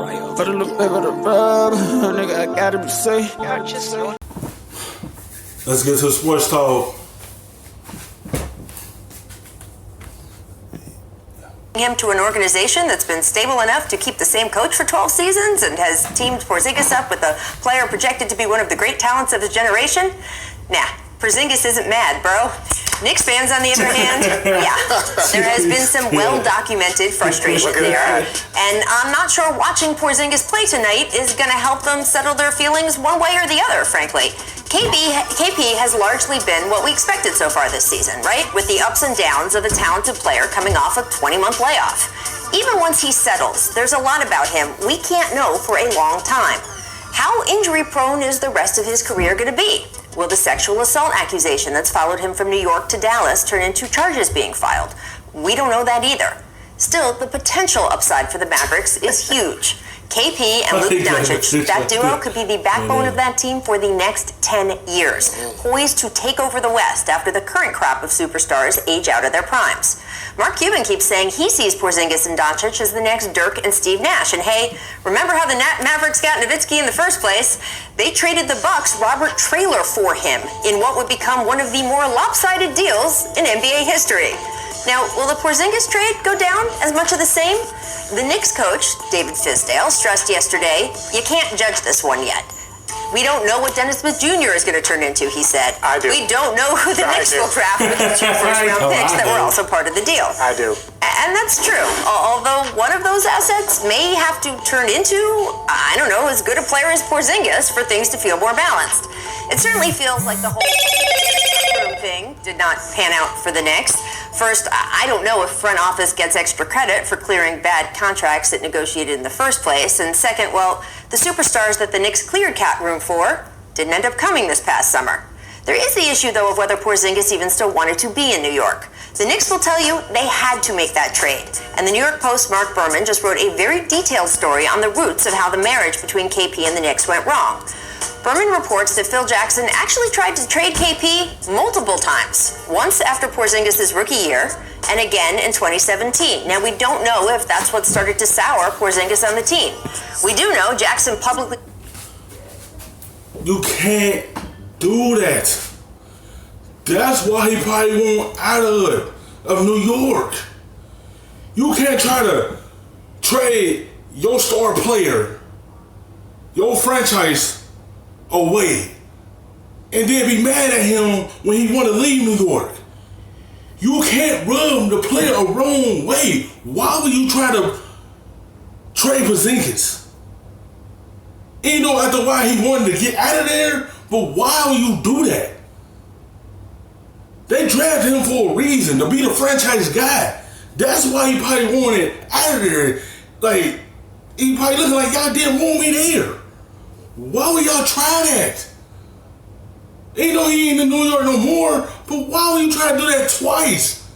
Put a little bit of the rub, nigga, I gotta be safe. Let's get to sports talk. Him to an organization that's been stable enough to keep the same coach for 12 seasons and has teamed Porzingis up with a player projected to be one of the great talents of his generation? Nah, Porzingis isn't mad, bro. Knicks fans, on the other hand, yeah, there has been some well-documented frustration there, and I'm not sure watching Porzingis play tonight is going to help them settle their feelings one way or the other, frankly. KP has largely been what we expected so far this season, right? With the ups and downs of a talented player coming off a 20-month layoff. Even once he settles, there's a lot about him we can't know for a long time. How injury-prone is the rest of his career going to be? Will the sexual assault accusation that's followed him from New York to Dallas turn into charges being filed? We don't know that either. Still, the potential upside for the Mavericks is huge. KP and Luka Doncic, that duo could be the backbone of that team for the next 10 years, poised to take over the West after the current crop of superstars age out of their primes. Mark Cuban keeps saying he sees Porzingis and Doncic as the next Dirk and Steve Nash. And hey, remember how the Mavericks got Nowitzki in the first place? They traded the Bucks' Robert Traylor for him in what would become one of the more lopsided deals in NBA history. Now, will the Porzingis trade go down as much of the same? The Knicks coach, David Fizdale, stressed yesterday, you can't judge this one yet. We don't know what Dennis Smith Jr. is going to turn into, he said. I do. We don't know who the Knicks will draft with the 2 first-round picks that were also part of the deal. I do. And that's true, although one of those assets may have to turn into, I don't know, as good a player as Porzingis for things to feel more balanced. It certainly feels like the whole thing did not pan out for the Knicks. First, I don't know if front office gets extra credit for clearing bad contracts it negotiated in the first place. And second, well, the superstars that the Knicks cleared cap room for didn't end up coming this past summer. There is the issue, though, of whether Porzingis even still wanted to be in New York. The Knicks will tell you they had to make that trade. And the New York Post's Mark Berman just wrote a very detailed story on the roots of how the marriage between KP and the Knicks went wrong. Berman reports that Phil Jackson actually tried to trade KP multiple times, once after Porzingis' rookie year, and again in 2017. Now, we don't know if that's what started to sour Porzingis on the team. We do know Jackson publicly... You can't do that. That's why he probably won't out of New York. You can't try to trade your star player, your franchise, away and then be mad at him when he want to leave New York. You can't rub the player a wrong way. Why would you try to trade Porzingis? You know, after why he wanted to get out of there, but why would you do that? They drafted him for a reason, to be the franchise guy. That's why he probably wanted out of there. Like, he probably looking like y'all didn't want me there. Why would y'all try that? Ain't no he ain't in New York no more, but why would you try to do that twice?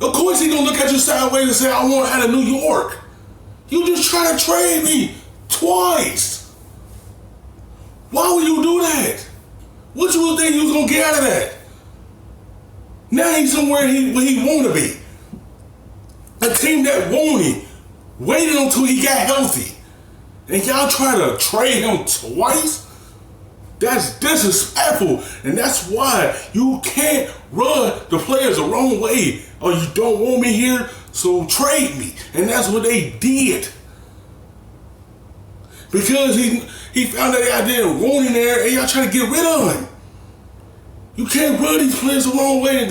Of course he gonna look at you sideways and say, I want out of New York. You just try to trade me twice. Why would you do that? What you would think you was gonna get out of that? Now he's somewhere where he wanna be. A team that want him waited until he got healthy. And y'all try to trade him twice? That's disrespectful. And that's why you can't run the players the wrong way. Oh, you don't want me here, so trade me. And that's what they did. Because he found out y'all didn't want him there and y'all trying to get rid of him. You can't run these players the wrong way.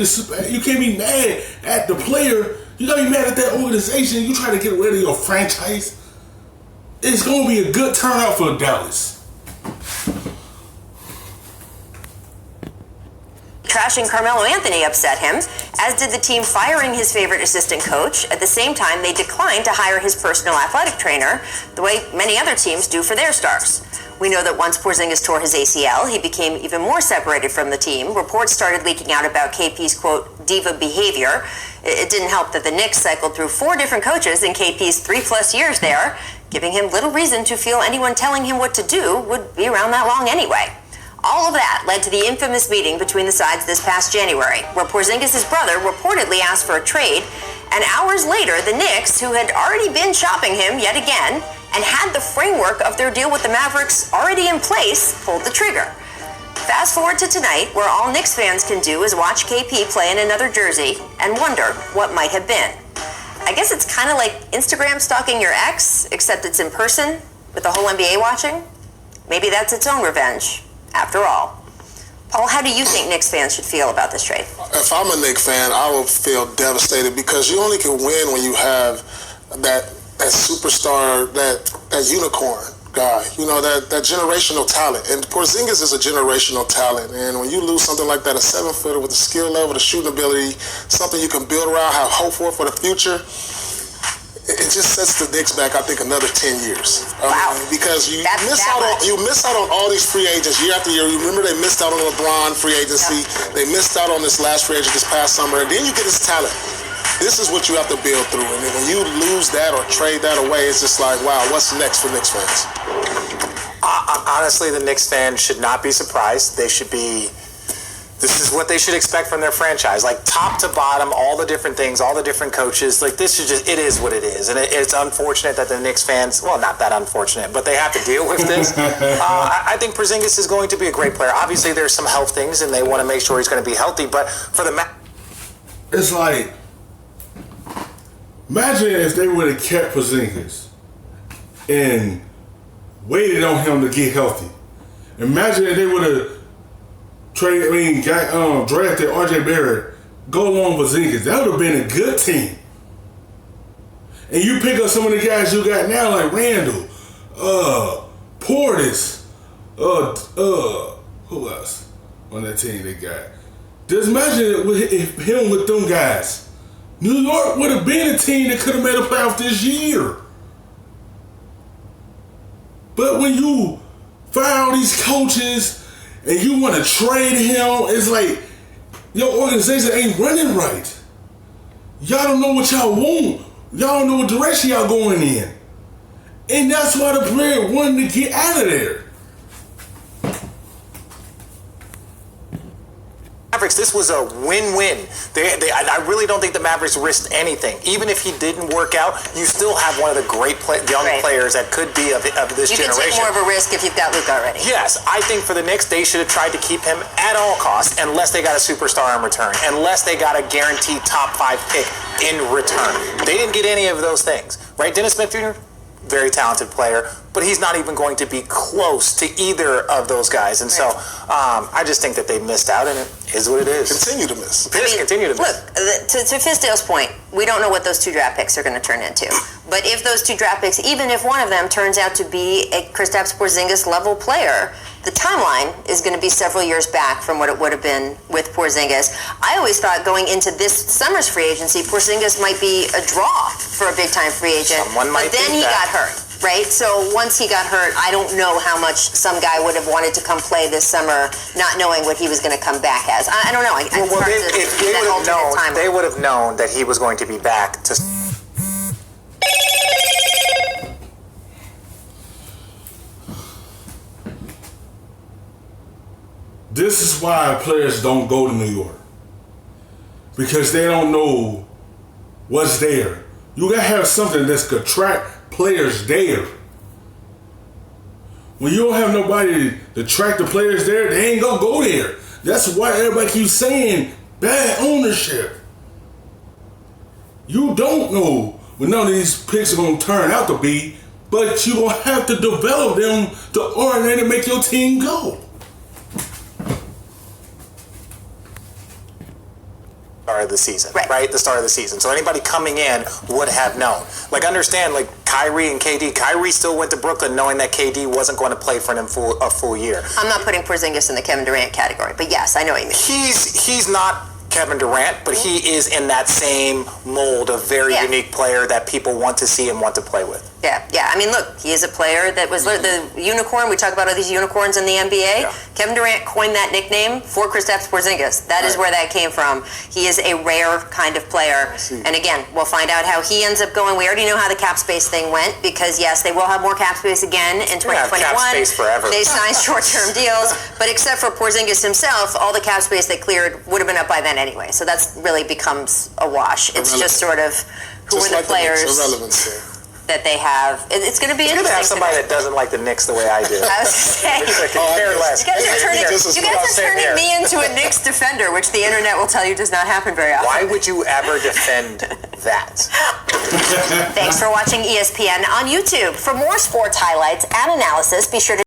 You can't be mad at the player. You gotta be mad at that organization. You try to get rid of your franchise. It's going to be a good turnout for Dallas. Trashing Carmelo Anthony upset him, as did the team firing his favorite assistant coach. At the same time, they declined to hire his personal athletic trainer, the way many other teams do for their stars. We know that once Porzingis tore his ACL, he became even more separated from the team. Reports started leaking out about KP's, quote, diva behavior. It didn't help that the Knicks cycled through 4 different coaches in KP's 3+ years there, giving him little reason to feel anyone telling him what to do would be around that long anyway. All of that led to the infamous meeting between the sides this past January, where Porzingis' brother reportedly asked for a trade And hours later, the Knicks, who had already been shopping him yet again and had the framework of their deal with the Mavericks already in place, pulled the trigger. Fast forward to tonight, where all Knicks fans can do is watch KP play in another jersey and wonder what might have been. I guess it's kind of like Instagram stalking your ex, except it's in person with the whole NBA watching. Maybe that's its own revenge, after all. Paul, how do you think Knicks fans should feel about this trade? If I'm a Knicks fan, I would feel devastated because you only can win when you have that superstar, that unicorn guy, that generational talent. And Porzingis is a generational talent. And when you lose something like that, a 7-footer with the skill level, the shooting ability, something you can build around, have hope for the future, it just sets the Knicks back, I think, another 10 years. Wow. Because you miss out on all these free agents year after year. You remember they missed out on LeBron free agency. Yep. They missed out on this last free agent this past summer. And then you get this talent. This is what you have to build through. And then when you lose that or trade that away, it's just like, wow, what's next for Knicks fans? Honestly, the Knicks fans should not be surprised. This is what they should expect from their franchise. Like, top to bottom, all the different things, all the different coaches. Like, it is what it is. And it's unfortunate that the Knicks fans, well, not that unfortunate, but they have to deal with this. I think Porzingis is going to be a great player. Obviously, there's some health things, and they want to make sure he's going to be healthy. But for the it's like, imagine if they would have kept Porzingis and waited on him to get healthy. Imagine if they would have drafted RJ Barrett, go along with Porzingis. That would have been a good team. And you pick up some of the guys you got now, like Randall, Portis, who else on that team they got? Just imagine if him with them guys. New York would have been a team that could have made a playoff this year. But when you fire all these coaches and you want to trade him, it's like your organization ain't running right. Y'all don't know what y'all want. Y'all don't know what direction y'all going in. And that's why the player wanted to get out of there. Mavericks, this was a win-win. I really don't think the Mavericks risked anything. Even if he didn't work out, you still have one of the great young players that could be of this generation. You can take more of a risk if you've got Luka already. Yes, I think for the Knicks, they should have tried to keep him at all costs unless they got a superstar in return, unless they got a guaranteed top 5 pick in return. They didn't get any of those things, right? Dennis Smith Jr., very talented player, but he's not even going to be close to either of those guys. And so I just think that they missed out, and it is what it is. Continue to miss. Continue to miss. Look, to Fizdale's point, we don't know what those 2 draft picks are going to turn into. But if those 2 draft picks, even if one of them turns out to be a Kristaps Porzingis level player, the timeline is going to be several years back from what it would have been with Porzingis. I always thought going into this summer's free agency, Porzingis might be a draw for a big-time free agent. But then he got hurt, right? So once he got hurt, I don't know how much some guy would have wanted to come play this summer, not knowing what he was going to come back as. I don't know. They would have known that he was going to be back to. This is why players don't go to New York. Because they don't know what's there. You gotta have something that's gonna attract players there. When you don't have nobody to attract the players there, they ain't gonna go there. That's why everybody keeps saying bad ownership. You don't know what none of these picks are gonna turn out to be, but you gonna have to develop them to orient and make your team go. Of the season, right? The start of the season. So anybody coming in would have known. Like, understand, like Kyrie and KD. Kyrie still went to Brooklyn knowing that KD wasn't going to play for him a full year. I'm not putting Porzingis in the Kevin Durant category, but yes, I know what you mean. He's not Kevin Durant, but he is in that same mold of very unique player that people want to see and want to play with. Yeah. I mean, look, he is a player that was the unicorn. We talk about all these unicorns in the NBA. Yeah. Kevin Durant coined that nickname for Kristaps Porzingis. That is where that came from. He is a rare kind of player. And again, we'll find out how he ends up going. We already know how the cap space thing went because, yes, they will have more cap space again in 2021. Cap space forever. They signed short-term deals. But except for Porzingis himself, all the cap space they cleared would have been up by then anyway. So that's really becomes a wash. It's just sort of who are the players that they have. It's going to be interesting. It's good to have somebody that doesn't like the Knicks the way I do. I was going to say, you guys are turning me into a Knicks defender, which the internet will tell you does not happen very often. Why would you ever defend that? Thanks for watching ESPN on YouTube. For more sports highlights and analysis, be sure to